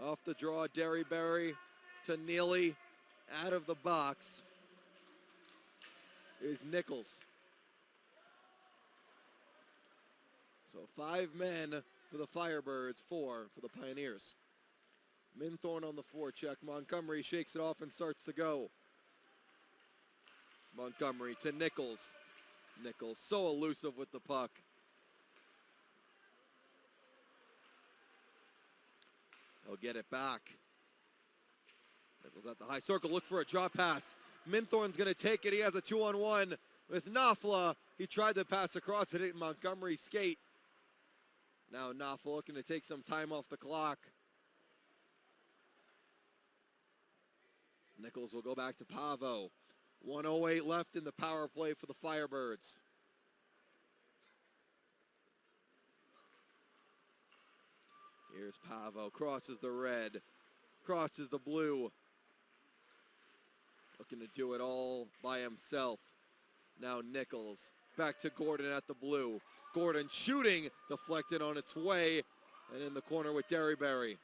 Off the draw, Derryberry to Neely. Out of the box is Nichols. So 5 men for the Firebirds, 4 for the Pioneers. Minthorn on the forecheck. Montgomery shakes it off and starts to go. Montgomery to Nichols. Nichols so elusive with the puck. He'll get it back. Nichols at the high circle, look for a drop pass. Minthorn's going to take it. He has a 2-on-1 with Knopfler. He tried to pass across it in Montgomery's skate. Now Knopfler looking to take some time off the clock. Nichols will go back to Pavo. 1:08 left in the power play for the Firebirds. Here's Pavo, crosses the red, crosses the blue. Looking to do it all by himself. Now Nichols, back to Gordon at the blue. Gordon shooting, deflected on its way, and in the corner with Derryberry.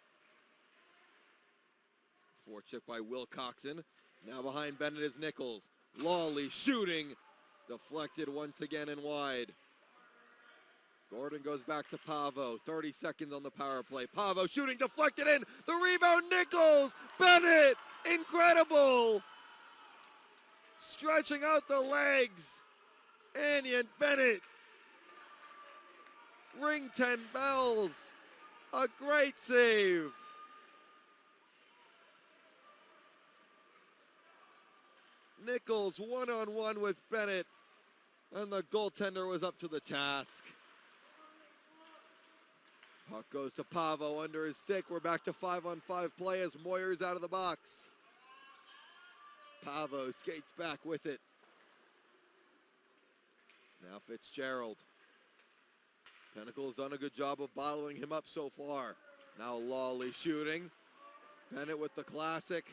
Forecheck by Wilcoxon. Now behind Bennett is Nichols. Lawley shooting, deflected once again and wide. Gordon goes back to Pavo. 30 seconds on the power play. Pavo shooting, deflected in. The rebound, Nichols. Bennett, incredible. Stretching out the legs. Anian Bennett. Ring 10 bells. A great save. Nichols one-on-one with Bennett, and the goaltender was up to the task. Puck goes to Pavo under his stick. We're back to 5-on-5 play as Moyer's out of the box. Pavo skates back with it. Now Fitzgerald. Pinnacle's done a good job of bottling him up so far. Now Lawley shooting. Bennett with the classic.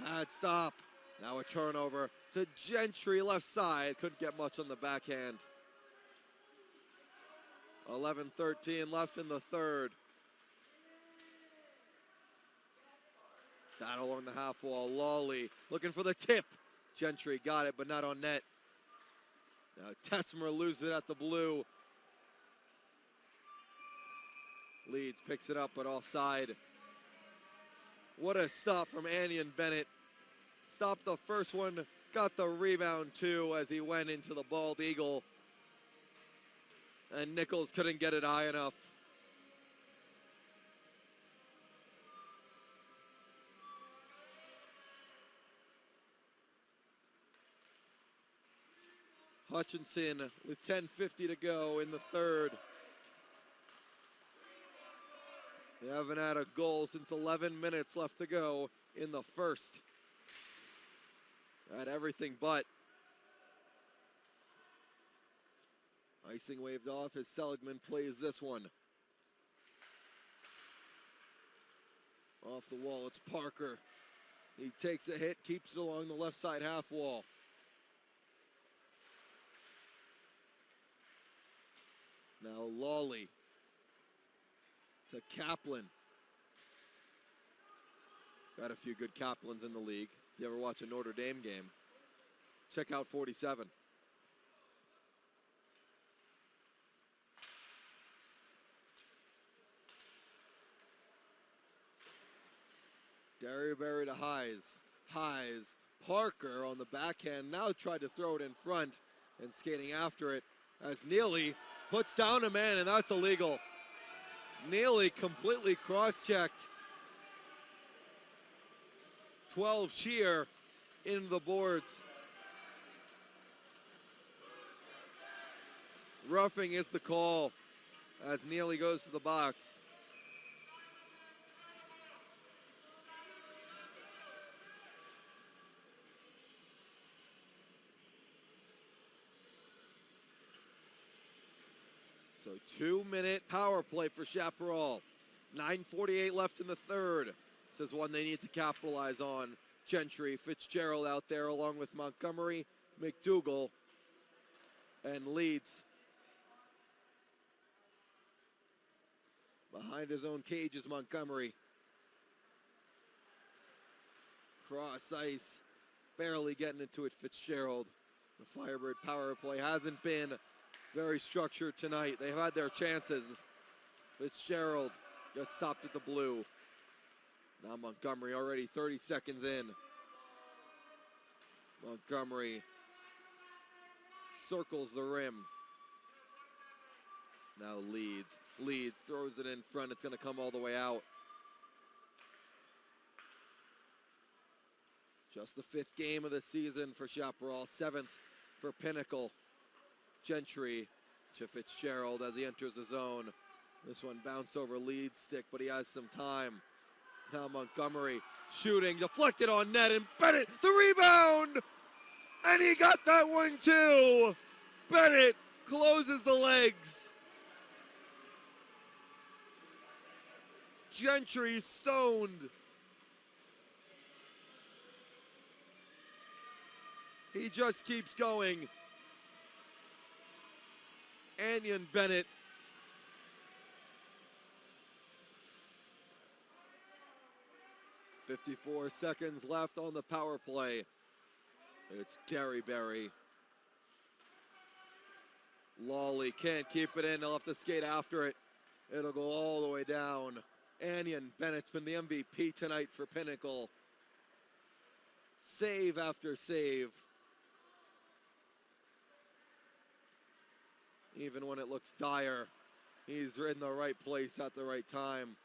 Pad stop. Now a turnover to Gentry left side. Couldn't get much on the backhand. 11-13 left in the third. Battle on the half wall. Lawley looking for the tip. Gentry got it, but not on net. Now Tesmer loses it at the blue. Leeds picks it up, but offside. What a stop from Anian Bennett. Stopped the first one, got the rebound too as he went into the bald eagle. And Nichols couldn't get it high enough. Hutchinson with 10:50 to go in the third. They haven't had a goal since 11 minutes left to go in the first. Had everything but. Icing waved off as Seligman plays this one. Off the wall, it's Parker. He takes a hit, keeps it along the left side half wall. Now Lawley to Kaplan. Got a few good Kaplans in the league. If you ever watch a Notre Dame game, check out 47. Derryberry to Hayes. Hayes. Parker on the backhand now tried to throw it in front and skating after it as Neely puts down a man, and that's illegal. Neely completely cross-checked. 12 sheer in the boards. Roughing is the call as Neely goes to the box. So 2-minute power play for Chaparral. 9:48 left in the third. This is one they need to capitalize on. Gentry, Fitzgerald out there along with Montgomery, McDougall, and Leeds. Behind his own cage is Montgomery. Cross ice, barely getting into it, Fitzgerald. The Firebird power play hasn't been very structured tonight. They've had their chances. Fitzgerald just stopped at the blue. Now Montgomery already 30 seconds in. Montgomery circles the rim. Now Leeds. Leeds throws it in front. It's going to come all the way out. Just the 5th game of the season for Chaparral. 7th for Pinnacle. Gentry to Fitzgerald as he enters the zone. This one bounced over Leeds' stick, but he has some time. Now Montgomery shooting, deflected on net, and Bennett, the rebound! And he got that one too! Bennett closes the legs. Gentry stoned. He just keeps going. Anian Bennett. .54 seconds left on the power play. It's Derryberry. Lawley can't keep it in. They'll have to skate after it. It'll go all the way down. Anion Bennett's been the MVP tonight for Pinnacle. Save after save. Even when it looks dire, he's in the right place at the right time.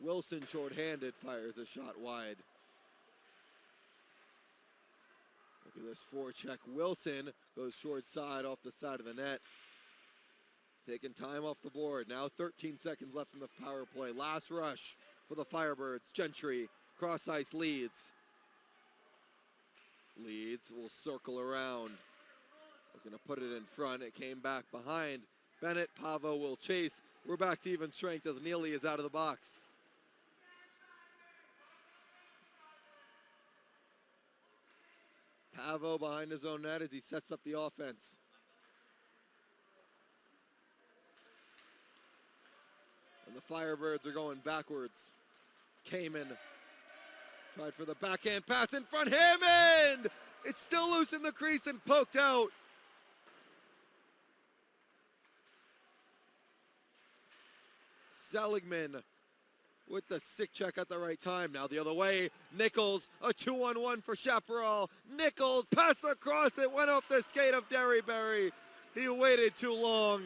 Wilson, shorthanded, fires a shot wide. Look at this forecheck. Wilson goes short side off the side of the net. Taking time off the board. Now 13 seconds left in the power play. Last rush for the Firebirds. Gentry, cross ice leads. Leads will circle around. Looking to put it in front. It came back behind. Bennett, Pavo will chase. We're back to even strength as Neely is out of the box. Pavo behind his own net as he sets up the offense. And the Firebirds are going backwards. Kamen tried for the backhand pass in front. Hammond! It's still loose in the crease and poked out. Seligman with the sick check at the right time. Now the other way. Nichols, a 2-on-1 for Chaparral. Nichols, pass across it, went off the skate of Derryberry. He waited too long.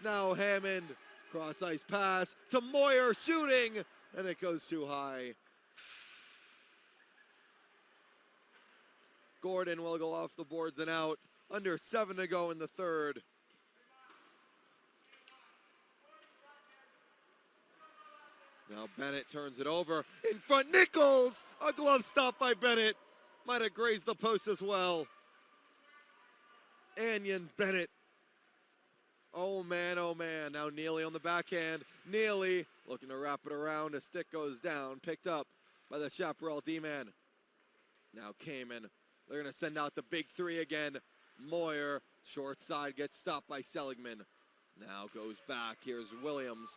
Now Hammond, cross ice pass to Moyer, shooting, and it goes too high. Gordon will go off the boards and out. Under 7 to go in the third. Now Bennett turns it over. In front, Nichols! A glove stop by Bennett. Might have grazed the post as well. Anion Bennett. Oh man, oh man. Now Neely on the backhand. Neely looking to wrap it around. A stick goes down. Picked up by the Chaparral D-man. Now Kamen. They're going to send out the big three again. Moyer, short side, gets stopped by Seligman. Now goes back. Here's Williams.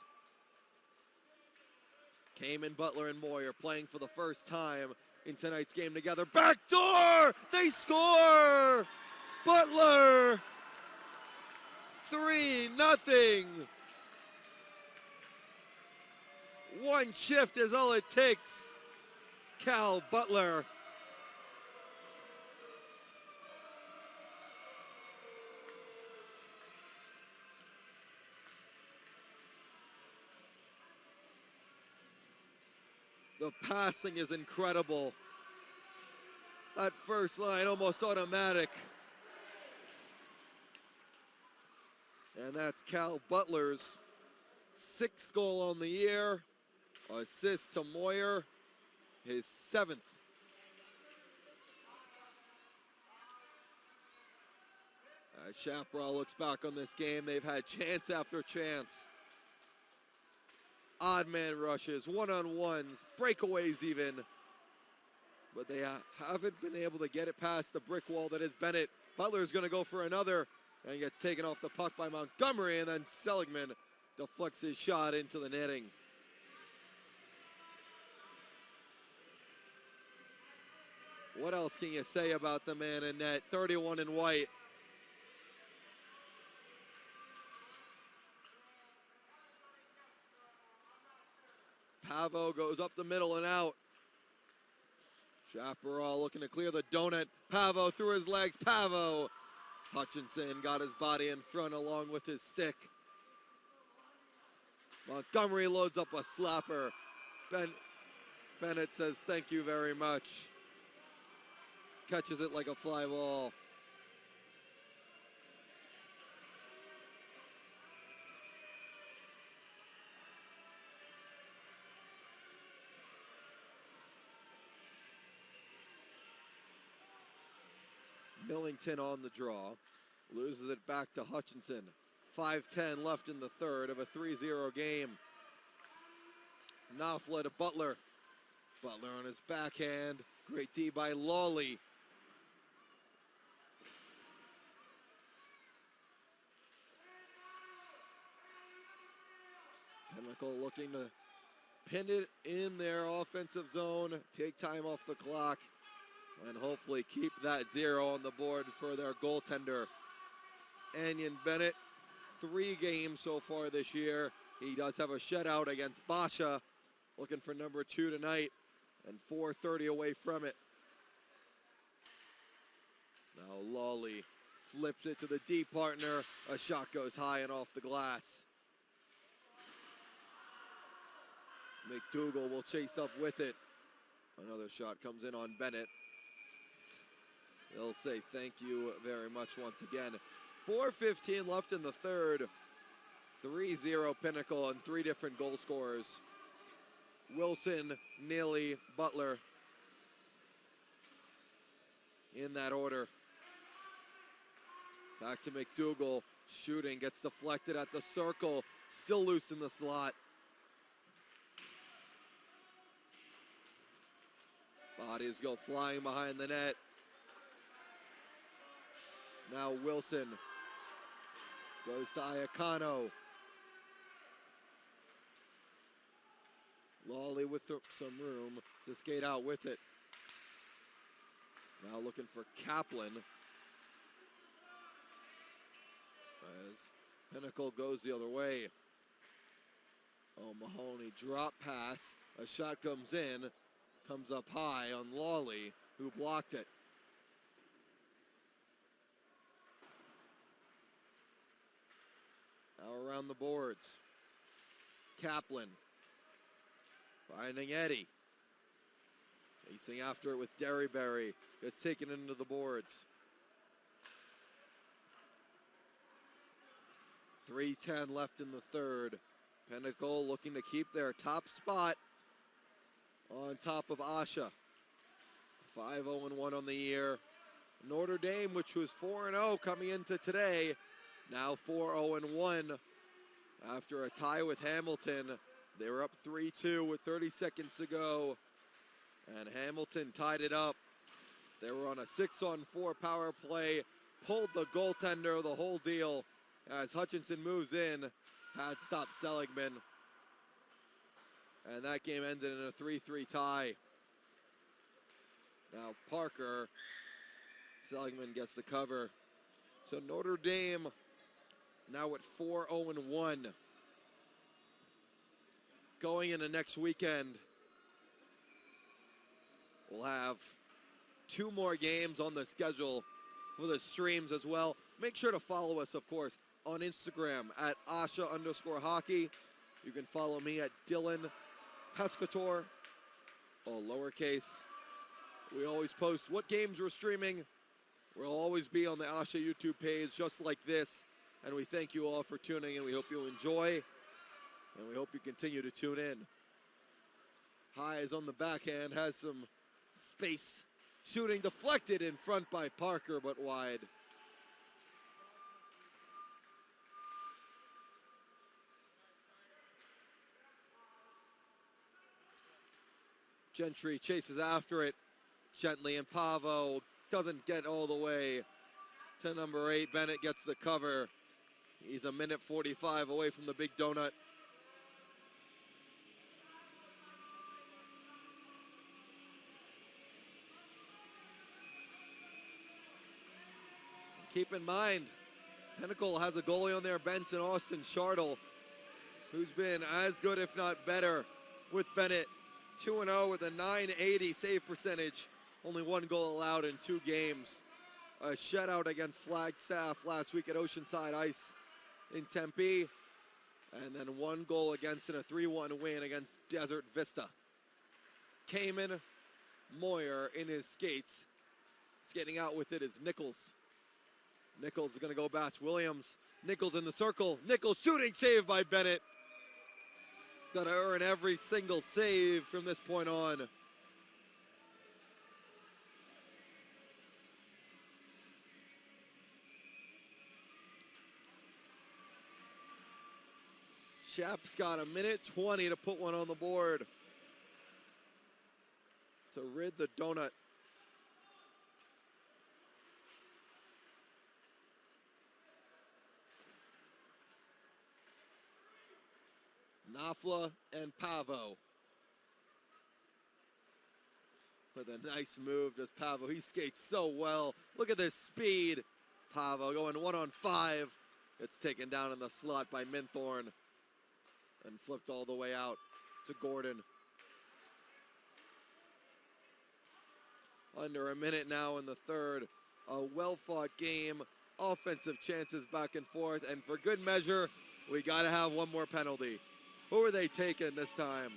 Kamen, Butler, and Moyer playing for the first time in tonight's game together. Backdoor! They score! Butler! 3-0. One shift is all it takes. Cal Butler. The passing is incredible. That first line almost automatic. And that's Cal Butler's 6th goal on the year. Assist to Moyer, his 7th. As Chaparral looks back on this game, they've had chance after chance. Odd man rushes, one-on-ones, breakaways even. But they haven't been able to get it past the brick wall that is Bennett. Butler's going to go for another and gets taken off the puck by Montgomery, and then Seligman deflects his shot into the netting. What else can you say about the man in net? 31 in white. Pavo goes up the middle and out. Chaparral looking to clear the donut. Pavo through his legs. Pavo. Hutchinson got his body in front along with his stick. Montgomery loads up a slapper. Bennett says thank you very much. Catches it like a fly ball. Millington on the draw. Loses it back to Hutchinson. 5:10 left in the third of a 3-0 game. Knopfler to Butler. Butler on his backhand. Great D by Lawley. Pinnacle looking to pin it in their offensive zone, take time off the clock, and hopefully keep that 0 on the board for their goaltender. Anion Bennett, 3 games so far this year. He does have a shutout against Basha, looking for number 2 tonight, and 4:30 away from it. Now Lawley flips it to the D partner. A shot goes high and off the glass. McDougal will chase up with it. Another shot comes in on Bennett. They'll say thank you very much once again. 4:15 left in the third. 3-0 Pinnacle and 3 different goal scorers. Wilson, Neely, Butler. In that order. Back to McDougal. Shooting, gets deflected at the circle. Still loose in the slot. Bodies go flying behind the net. Now Wilson goes to Iacano. Lawley with some room to skate out with it. Now looking for Kaplan. As Pinnacle goes the other way. Oh, Mahoney drop pass. A shot comes in. Comes up high on Lawley, who blocked it. Now around the boards. Kaplan finding Eddie. Chasing after it with Derryberry. Gets taken into the boards. 3:10 left in the third. Pinnacle looking to keep their top spot on top of Asha. 5-0-1 on the year. Notre Dame, which was 4-0 coming into today, now 4-0-1 after a tie with Hamilton. They were up 3-2 with 30 seconds to go, and Hamilton tied it up. They were on a 6-on-4 power play, pulled the goaltender, the whole deal. As Hutchinson moves in, had stopped Seligman. And that game ended in a 3-3 tie. Now Parker, Seligman gets the cover. So Notre Dame now at 4-0-1. Going into next weekend, we'll have 2 more games on the schedule for the streams as well. Make sure to follow us, of course, on Instagram at Asha_hockey. You can follow me at Dylan Pescator, all lowercase. We always post what games we're streaming. We'll always be on the Asha YouTube page just like this. And we thank you all for tuning in. We hope you enjoy, and we hope you continue to tune in. Highs on the backhand, has some space. Shooting deflected in front by Parker, but wide. Gentry chases after it gently, and Pavo doesn't get all the way to number 8. Bennett gets the cover. He's a minute 45 away from the big donut. Keep in mind, Pinnacle has a goalie on their bench in Austin Chartle, who's been as good, if not better, with Bennett. 2-0 with a .980 save percentage. Only 1 goal allowed in 2 games. A shutout against Flagstaff last week at Oceanside Ice in Tempe. And then 1 goal against in a 3-1 win against Desert Vista. Kamen, Moyer in his skates. Skating out with it is Nichols. Nichols is going to go past Williams. Nichols in the circle. Nichols shooting, saved by Bennett. He's got to earn every single save from this point on. Shap's got a minute 20 to put one on the board to rid the donut. Knopfler and Pavo. With a nice move, does Pavo. He skates so well. Look at this speed. Pavo going 1-on-5. It's taken down in the slot by Minthorn and flipped all the way out to Gordon. Under a minute now in the third. A well-fought game. Offensive chances back and forth. And for good measure, we got to have one more penalty. Who are they taking this time?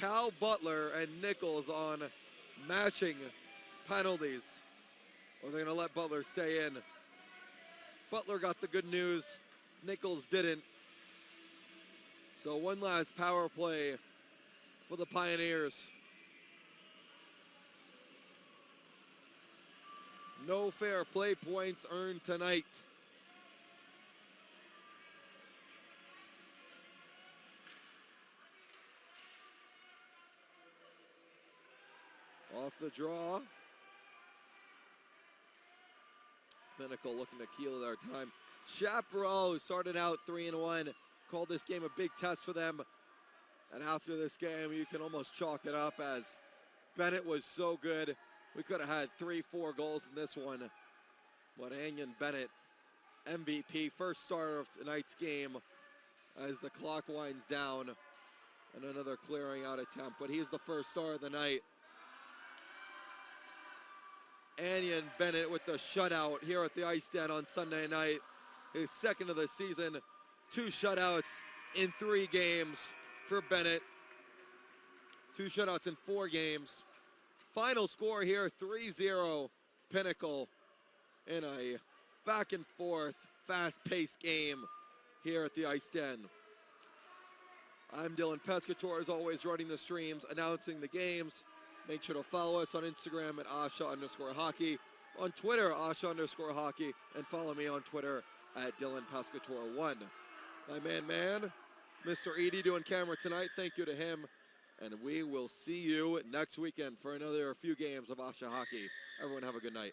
Cal Butler and Nichols on matching penalties. Or they're going to let Butler stay in. Butler got the good news. Nichols didn't. So one last power play for the Pioneers. No fair play points earned tonight. Off the draw. Pinnacle looking to keel their time. Chaparral, who started out 3-1, called this game a big test for them. And after this game, you can almost chalk it up as Bennett was so good. We could have had 3-4 goals in this one. But Anion Bennett, MVP, first starter of tonight's game as the clock winds down. And another clearing out attempt, but he's the first star of the night. Anion Bennett with the shutout here at the Ice Den on Sunday night. His second of the season. 2 shutouts in 3 games for Bennett. 2 shutouts in 4 games. Final score here, 3-0 Pinnacle in a back and forth, fast-paced game here at the Ice Den. I'm Dylan Pescator, as always, running the streams, announcing the games. Make sure to follow us on Instagram at Asha_hockey, on Twitter, Asha_hockey, and follow me on Twitter at Dylan Pescator1. My man, Mr. Edie doing camera tonight. Thank you to him. And we will see you next weekend for another few games of Asha Hockey. Everyone have a good night.